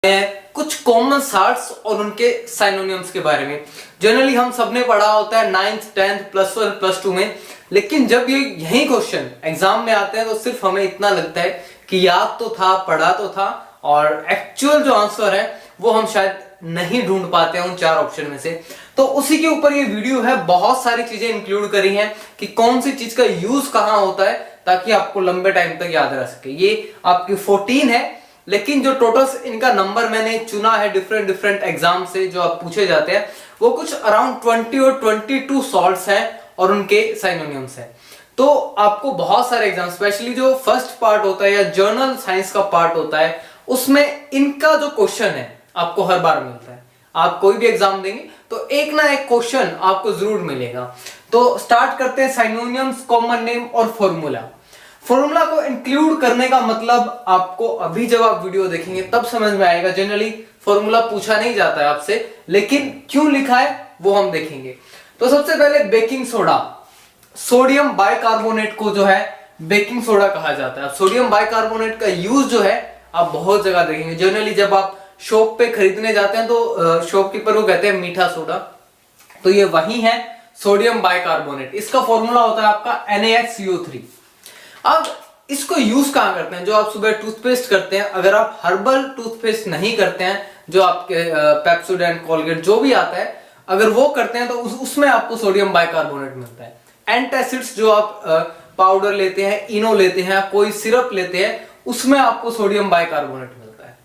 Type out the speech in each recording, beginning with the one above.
कुछ common salts और उनके साइनोनिम्स के बारे में। जनरली हम सबने पढ़ा होता है 9th 10th +1 +2 में, लेकिन जब ये यही क्वेश्चन एग्जाम में आते हैं तो सिर्फ हमें इतना लगता है कि याद तो था, पढ़ा तो था, और एक्चुअल जो आंसर है वो हम शायद नहीं ढूंढ पाते हैं उन 4 ऑप्शन में से। तो उसी के ऊपर ये वीडियो है। बहुत सारी चीजें इंक्लूड करी हैं कि कौन सी चीज का यूज कहां होता है ताकि आपको लंबे टाइम तक याद रह सके। ये आपकी 14 है, लेकिन जो टोटल इनका नंबर मैंने चुना है डिफरेंट एग्जाम से जो आप पूछे जाते हैं वो कुछ अराउंड 20 और 22 सॉल्ट्स हैं और उनके साइनोनिम्स हैं। तो आपको बहुत सारे एग्जाम, स्पेशली जो फर्स्ट पार्ट होता है या जर्नल साइंस का पार्ट होता है, उसमें इनका जो क्वेश्चन है आपको हर बार मिलता है। आप कोई भी एग्जाम देंगे तो एक ना एक क्वेश्चन आपको जरूर मिलेगा। तो स्टार्ट करते हैं साइनोनिम्स, कॉमन नेम और फॉर्मूला। फॉर्मूला को इंक्लूड करने का मतलब आपको अभी जब आप वीडियो देखेंगे तब समझ में आएगा। जनरली फॉर्मूला पूछा नहीं जाता है आपसे, लेकिन क्यों लिखा है वो हम देखेंगे। तो सबसे पहले बेकिंग सोडा, सोडियम बाइकार्बोनेट को जो है बेकिंग सोडा कहा जाता है। सोडियम बाइकार्बोनेट का यूज जो है आप बहुत जगह देखेंगे। जनरली जब आप शॉप पे खरीदने जाते हैं तो शॉपकीपर को कहते हैं मीठा सोडा, तो ये वही है सोडियम बाइकार्बोनेट। इसका फॉर्मूला होता है आपका NaHCO3। अब इसको यूज कहां करते हैं? जो आप सुबह टूथपेस्ट करते हैं, अगर आप हर्बल टूथपेस्ट नहीं करते हैं, जो आपके पेप्सोडेंट, कोलगेट जो भी आता है, अगर वो करते हैं तो उसमें आपको सोडियम बाइकार्बोनेट मिलता है। एंटासिड्स जो आप पाउडर लेते हैं, इनो लेते हैं, कोई सिरप लेते हैं, उसमें आपको सोडियम बाइकार्बोनेट मिलता है।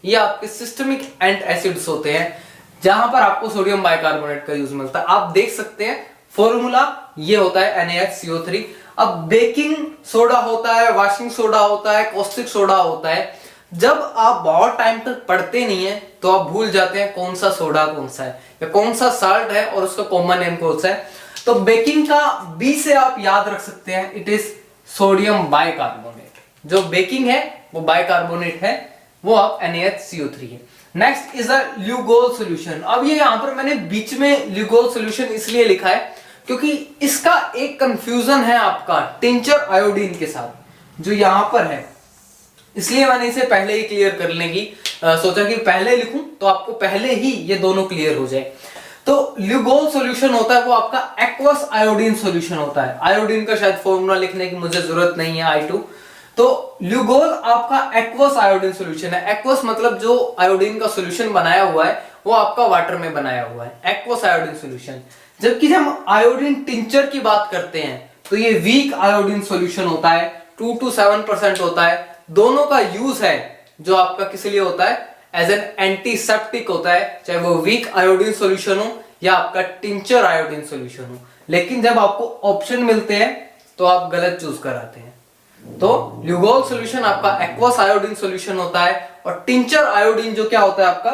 ये आपके सिस्टमिक एंट एसिड्स होते हैं जहां पर आपको सोडियम बाइकार्बोनेट का यूज मिलता है। आप देख सकते हैं फॉर्मूला ये होता है NaHCO3। अब बेकिंग सोडा होता है, वॉशिंग सोडा होता है, कॉस्टिक सोडा होता है। जब आप बहुत टाइम तक पढ़ते नहीं है तो आप भूल जाते हैं कौन सा सोडा कौन सा है या कौन सा साल्ट है और उसका कॉमन नेम कौन सा है। तो बेकिंग का B से आप याद रख सकते हैं, इट इज सोडियम बाइकार्बोनेट। जो बेकिंग है वो बाइकार्बोनेट है, वो आप NaHCO3 है। Next is a Lugol solution. अब ये यहां पर मैंने बीच में ल्यूगोल सोल्यूशन इसलिए लिखा है क्योंकि इसका एक कंफ्यूजन है आपका टिंचर आयोडीन के साथ जो यहां पर है, इसलिए मैंने इसे पहले ही क्लियर कर लेंगी। सोचा कि पहले लिखूं तो आपको पहले ही ये दोनों क्लियर हो जाए। तो ल्यूगोल सॉल्यूशन होता है वो आपका एक्वस आयोडीन सॉल्यूशन होता है। आयोडीन का शायद फॉर्मूला लिखने की मुझे जरूरत नहीं है, I2। तो ल्यूगोल आपका एक्वस आयोडीन सॉल्यूशन है। एक्वस मतलब जो आयोडीन का सॉल्यूशन बनाया हुआ है वो आपका वाटर में बनाया हुआ है, एक्वस आयोडीन सॉल्यूशन। जबकि जब हम आयोडीन टिंचर की बात करते हैं तो ये वीक आयोडीन सॉल्यूशन होता है, 2 to 7% होता है। दोनों का यूज है जो आपका किस लिए होता है, एज एन एंटीसेप्टिक होता है, चाहे वो वीक आयोडीन सॉल्यूशन हो या आपका टिंचर आयोडीन सॉल्यूशन हो। लेकिन जब आपको ऑप्शन मिलते हैं तो आप गलत चूज कराते हैं। तो ल्यूगोल सॉल्यूशन आपका एक्वस आयोडीन सॉल्यूशन होता है और टिंचर आयोडीन जो क्या होता है आपका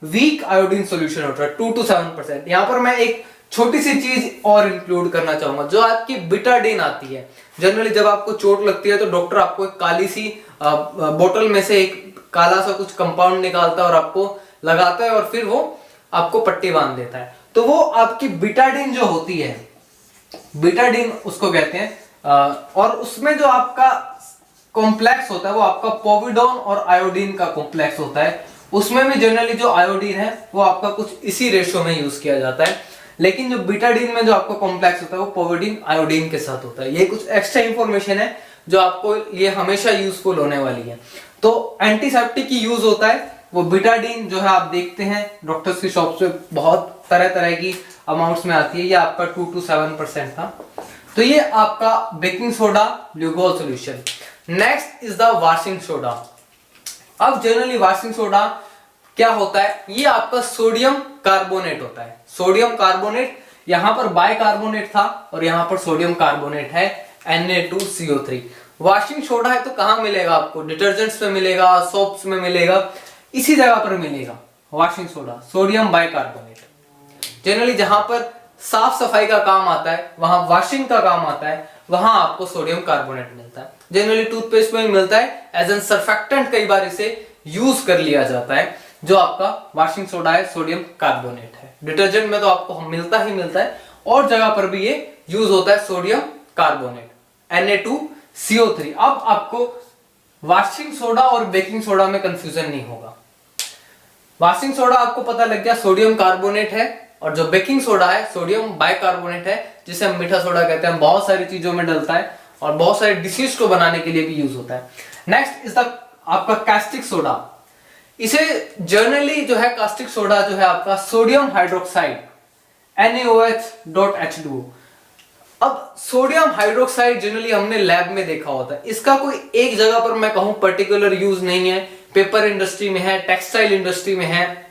वीक आयोडीन सॉल्यूशन होता है, 2 to 7%। यहां पर मैं एक छोटी सी चीज और इंक्लूड करना चाहूंगा, जो आपकी बिटाडीन आती है। जनरली जब आपको चोट लगती है तो डॉक्टर आपको एक काली सी बोतल में से एक काला सा कुछ कंपाउंड निकालता है और आपको लगाता है और फिर वो आपको पट्टी बांध देता है। तो वो आपकी बिटाडीन जो होती है, बिटाडीन उसको कहते हैं। और उसमें जो आपका कॉम्प्लेक्स होता है वो आपका पोविडोन और आयोडीन का कॉम्प्लेक्स होता है। उसमें भी जनरली जो आयोडीन है वो आपका कुछ इसी रेशो में यूज किया जाता है, लेकिन जो बिटाडीन में जो आपका कॉम्प्लेक्स होता है वो पोविडीन आयोडीन के साथ होता है। ये कुछ एक्स्ट्रा इंफॉर्मेशन है जो आपको ये हमेशा यूजफुल होने वाली है। तो एंटीसेप्टिक की यूज होता है वो बिटाडीन जो है, आप देखते हैं डॉक्टर्स की शॉप पे बहुत तरह की अमाउंट्स में आती है। ये आपका 2 to 7% था। तो ये आपका baking soda Lugol solution. Next is the washing soda. अब जनरली वॉशिंग सोडा क्या होता है, ये आपका सोडियम कार्बोनेट होता है। सोडियम कार्बोनेट, यहां पर बाइकार्बोनेट था और यहां पर सोडियम कार्बोनेट है, Na2CO3। वॉशिंग सोडा है तो कहां मिलेगा आपको? डिटर्जेंट्स में मिलेगा, सोप्स में मिलेगा, इसी जगह पर मिलेगा washing soda, sodium bicarbonate. Generally जहां पर साफ सफाई का काम आता है, वहां वॉशिंग का काम आता है, वहां आपको सोडियम कार्बोनेट मिलता है। जनरली टूथपेस्ट में भी मिलता है, एज एन सर्फेक्टेंट कई बार इसे यूज कर लिया जाता है। जो आपका वॉशिंग सोडा है सोडियम कार्बोनेट है। डिटर्जेंट में तो आपको मिलता ही मिलता है, और जगह पर भी ये यूज होता है सोडियम कार्बोनेट, Na2CO3। अब आपको वॉशिंग सोडा और बेकिंग सोडा में कंफ्यूजन नहीं होगा। वाशिंग सोडा आपको पता लग गया सोडियम कार्बोनेट है, और जो बेकिंग सोडा है सोडियम बाइकार्बोनेट है, जिसे हम मीठा सोडा कहते हैं, बहुत सारी चीजों में डलता है और बहुत सारे डिशेस को बनाने के लिए भी यूज होता है। नेक्स्ट इज द आपका कास्टिक सोडा। इसे जनरली जो है कास्टिक सोडा जो है आपका सोडियम हाइड्रोक्साइड NaOH.H2O। अब सोडियम हाइड्रोक्साइड जनरली हमने लैब में देखा होता है, इसका कोई एक जगह पर मैं कहूं पर्टिकुलर यूज नहीं है। पेपर इंडस्ट्री में है, टेक्सटाइल इंडस्ट्री में है,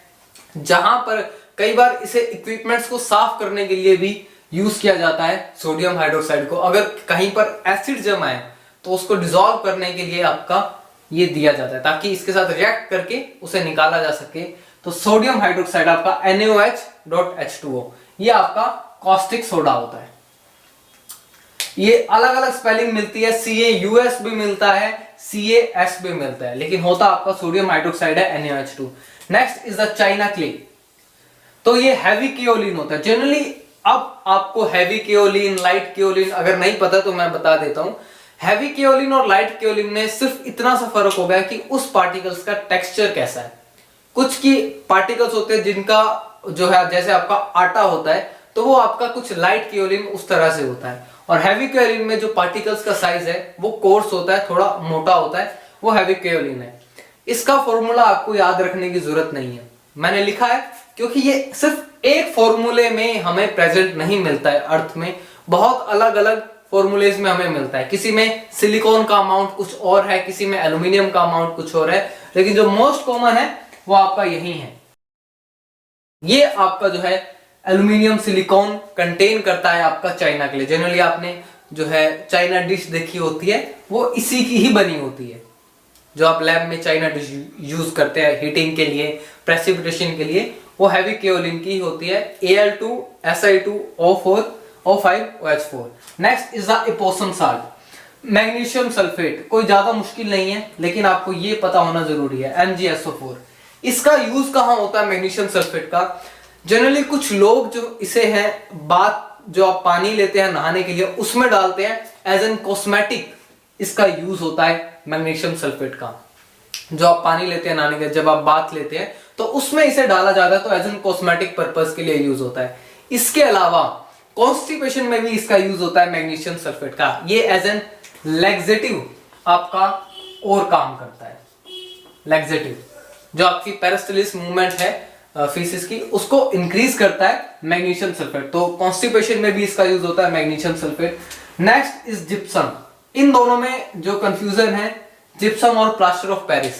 जहां पर कई बार इसे इक्विपमेंट्स को साफ करने के लिए भी यूज किया जाता है सोडियम हाइड्रोक्साइड को। अगर कहीं पर एसिड जमा है तो उसको डिसॉल्व करने के लिए आपका ये दिया जाता है, ताकि इसके साथ रिएक्ट करके उसे निकाला जा सके। तो सोडियम हाइड्रोक्साइड आपका NaOH.H2O, ये आपका कॉस्टिक सोडा होता है। ये अलग अलग स्पेलिंग मिलती है, CaUS भी मिलता है, CaS भी मिलता है, लेकिन होता आपका सोडियम हाइड्रोक्साइड है NaOH2। Next is the China clay. तो ये हैवी केओलिन होता है जनरली। अब आपको हैवी केओलिन, लाइट केओलिन अगर नहीं पता तो मैं बता देता हूं। हैवी केओलिन और लाइट केओलिन में सिर्फ इतना सा फर्क होगा कि उस पार्टिकल्स का टेक्सचर कैसा है। कुछ की पार्टिकल्स होते हैं जिनका जो है जैसे आपका आटा होता है, तो वो आपका कुछ लाइट केओलिन उस तरह से होता है, और हैवी केओलिन में जो पार्टिकल्स का साइज है वो कोर्स होता है, थोड़ा मोटा होता है, वो हैवी केओलिन है। इसका फॉर्मूला आपको याद रखने की जरूरत नहीं है, मैंने लिखा है क्योंकि ये सिर्फ एक फॉर्मूले में हमें प्रेजेंट नहीं मिलता है अर्थ में, बहुत अलग अलग फॉर्मूलेज में हमें मिलता है। किसी में सिलिकॉन का अमाउंट कुछ और है, किसी में एल्यूमिनियम का अमाउंट कुछ और है, लेकिन जो मोस्ट कॉमन है वो आपका यही है। ये आपका जो है एल्यूमिनियम सिलिकॉन कंटेन करता है आपका चाइना के लिए। जनरली आपने जो है चाइना डिश देखी होती है वो इसी की ही बनी होती है। जो आप लैब में चाइना डिश यूज करते हैं हीटिंग के लिए, प्रेसिपिटेशन के लिए, वो हैवी केओलिन की होती है, Al2Si2O4O5OH4। Next is the Epsom salt, magnesium sulphate. कोई ज्यादा मुश्किल नहीं है, लेकिन आपको ये पता होना जरूरी है, MgSO4। इसका यूज कहां होता है मैग्नीशियम सल्फेट का? जनरली कुछ लोग जो इसे है बात जो आप पानी लेते हैं नहाने के लिए उसमें डालते हैं एज एन कॉस्मेटिक। इसका यूज होता है मैग्नीशियम सल्फेट का, जो आप पानी लेते हैं नहाने के, जब आप बात लेते हैं तो उसमें इसे डाला जाता है, तो एज एन कॉस्मेटिक पर्पस के लिए यूज होता है। इसके अलावा कॉन्स्टिपेशन में भी इसका यूज होता है मैग्नीशियम सल्फेट का। ये एज एन लैक्सेटिव आपका और काम करता है। लैक्सेटिव जो आपकी पेरिस्टालिस मूवमेंट है फीसिस की, उसको इंक्रीज करता है मैग्नीशियम सल्फेट। तो कॉन्स्टिपेशन में भी इसका यूज होता है magnesium sulphate. Next is gypsum. इन दोनों में जो कंफ्यूजन है, जिप्सम और plaster of Paris,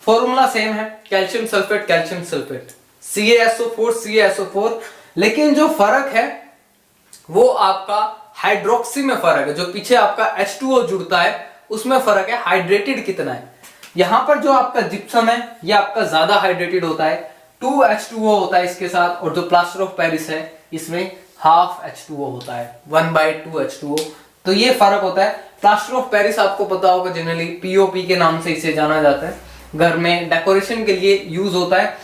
formula same है, calcium sulphate calcium sulphate, CaSO4 लेकिन जो फर्क है वो आपका हाइड्रोक्सी में फर्क है। जो पीछे आपका H2O जुड़ता है उसमें फर्क है, हाइड्रेटेड कितना है। यहां पर जो आपका जिप्सम है ये आपका ज्यादा हाइड्रेटेड होता है, 2H2O होता है इसके साथ, और जो प्लास्टर ऑफ पेरिस है इसमें हाफ H2O होता है, 1/2 H2O। तो ये फर्क होता है। प्लास्टर ऑफ पेरिस आपको पता होगा जनरली POP के नाम से इसे जाना जाता है, घर में डेकोरेशन के लिए यूज होता है,